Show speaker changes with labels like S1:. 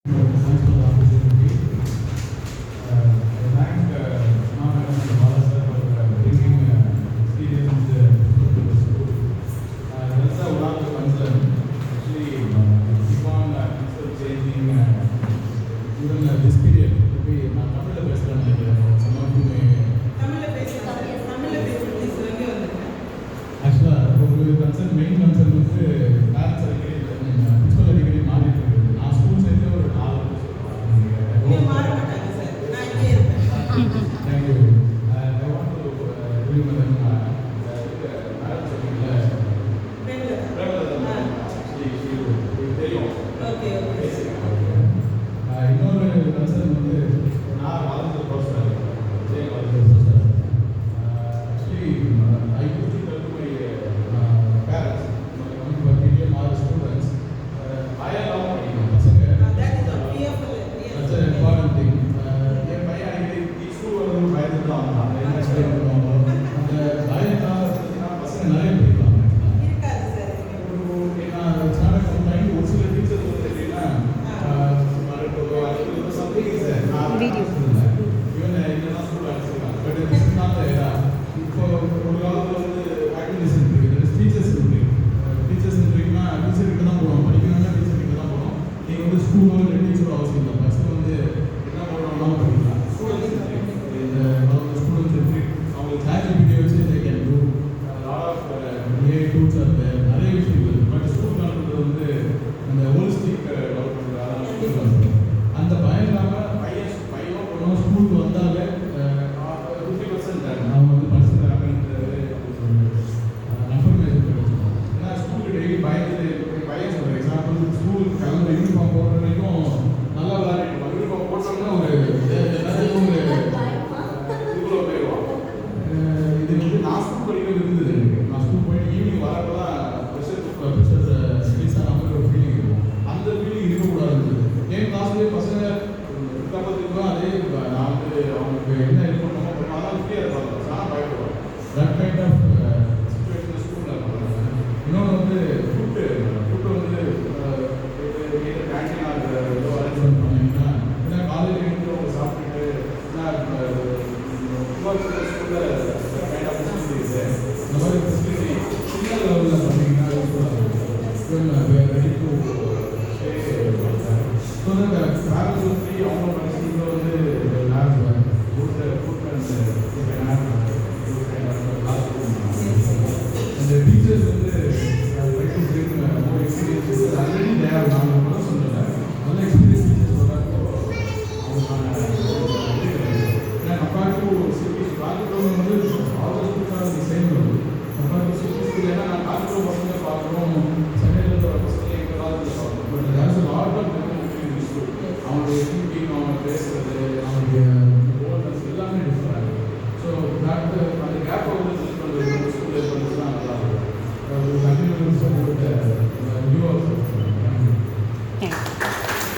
S1: Thanks for the opportunity. I thank Madam and Bala sir for bringing experience to the school. That's one of the concern. Actually, keep on changing even this period. நான் தமிழில் பேசுகிறேன் நினைக்கிறேன். Some of you may ஆக்சுவலாக ஒரு concern main concern வந்து parents அடிக்கடி principal அடிக்கடி மாறிட்டு இருக்குது. நான் ஸ்கூல் சேர்ந்து ஒரு 4 Thank you. I want to tell you madam, madam சொன்னீங்கல்ல actually she தெரியும்.
S2: Okay.
S1: இன்னொரு கன்சர்ன் வந்து நான் வாழ்ந்த ப்ரொஃபஸர் ஜெய் வாழ்ந்த professor actually I used to tell to my parents when we came our students பயலாம் படிக்கணும் பசங்க. That's an important thing. என் பையன் அடிக்கடி ஸ்கூல் வரணும் பயந்து தான் வந்தான். என்ன எக்ஸ்பிளைன் பண்ணுவாங்க அந்த பயத்தால் பசங்க நிறைய படிக்கலாம். ஏன்னா ஸ்டாண்டர்ட் கம்ப்ளைண்ட் ஒரு சில டீச்சர்ஸ் வந்து எப்படின்னா சம்திங் இஸ் ஈவன் என்னெல்லாம் ஸ்கூல் அடிச்சிருக்காங்க. But this is not the era. இப்போ ஒரு காலத்தில் வந்து ஆக்டிவிட்டிஸ் இருக்குது, டீச்சர்ஸ் இருக்குது. டீச்சர்ஸ் இருக்குன்னா டீச்சர் கிட்ட தான் போகணும், படிக்கணும்னா டீச்சர் கிட்ட தான் போகணும். நீங்கள் வந்து ஸ்கூலோ இல்லை டீச்சரோ அவசியம் இல்லை. ஃபஸ்ட்டு வந்து என்ன பண்ணணும்னாலும் படிக்கலாம். ஸ்டூடெண்ட்ஸ் இந்த ஸ்டூடெண்ட்ஸ் எப்படி அவங்களுக்கு சாட்ஜிபிட்டி வச்சு they can do lot of AI tools are there. நிறைய விஷயங்கள் பட் ஸ்கூல் காலத்தில் வந்து அந்த ஹோலிஸ்டிக் டெவலப்மெண்ட் அந்த பயம் இல்லாமல் பையனோ பொண்ணோ ஸ்கூலுக்கு வந்தாலே 50% அவங்க வந்து படிச்சுக்கிறாங்கன்றது கன்ஃபர்மேஷன் கிடைச்சிடும். ஏன்னா ஸ்கூலுக்கு டெய்லி பையன் சொல்கிற எக்ஸாம்பிள் ஸ்கூலுக்கு கிளம்புற யூனிஃபார்ம் போடுற வரைக்கும் நல்லா விளையாடிட்டு யூனிஃபார்ம் போட்டோம்னா ஒரு இதுக்குள்ள போயிடுவான். இது வந்து நான் ஸ்கூல் படிக்கிறது இருந்தது எனக்கு. நான் ஸ்கூல் போயிட்டு ஈவினிங் வரப்போ தான் ப்ரெஷர் ரிலீஸ் ஆன மாதிரி ஒரு ஃபீலிங் இருக்கும். அந்த ஃபீலிங் இருக்கக்கூடாது இருந்தது. என் கிளாஸ்லேயே பசங்க இருக்கப்போ அதே நான் வந்து அவங்களுக்கு என்ன ஹெல்ப் பண்ணணுமோ பண்ணணும். அதான் ஃப்ரீயாக இருப்பாங்க. நான் பயப்படுவேன். தட் கைண்ட் ஆஃப் சுச்சுவேஷன் ஸ்கூலில் இருப்பாங்க. இன்னொன்று வந்து ஃபுட்டு வந்து கேன்டீன் ஏதோ அரேஞ்ச்மெண்ட் பண்ணிங்கன்னா ஏன்னா காலேஜ் வந்து அவங்க சாப்பிட்டுட்டு ஸ்கூலில் கைண்ட் ஆஃப் ஃபெசிலிட்டிஸ் இந்த மாதிரி ஃபெசிலிட்டி சின்ன லெவலில் பண்ணிங்கன்னா யூஸ்ஃபுல்லாக இருக்கும். Ready to so that travels வந்து அவங்க படிச்சுட்டு வந்து lab food and class room அந்த டீச்சர்ஸ்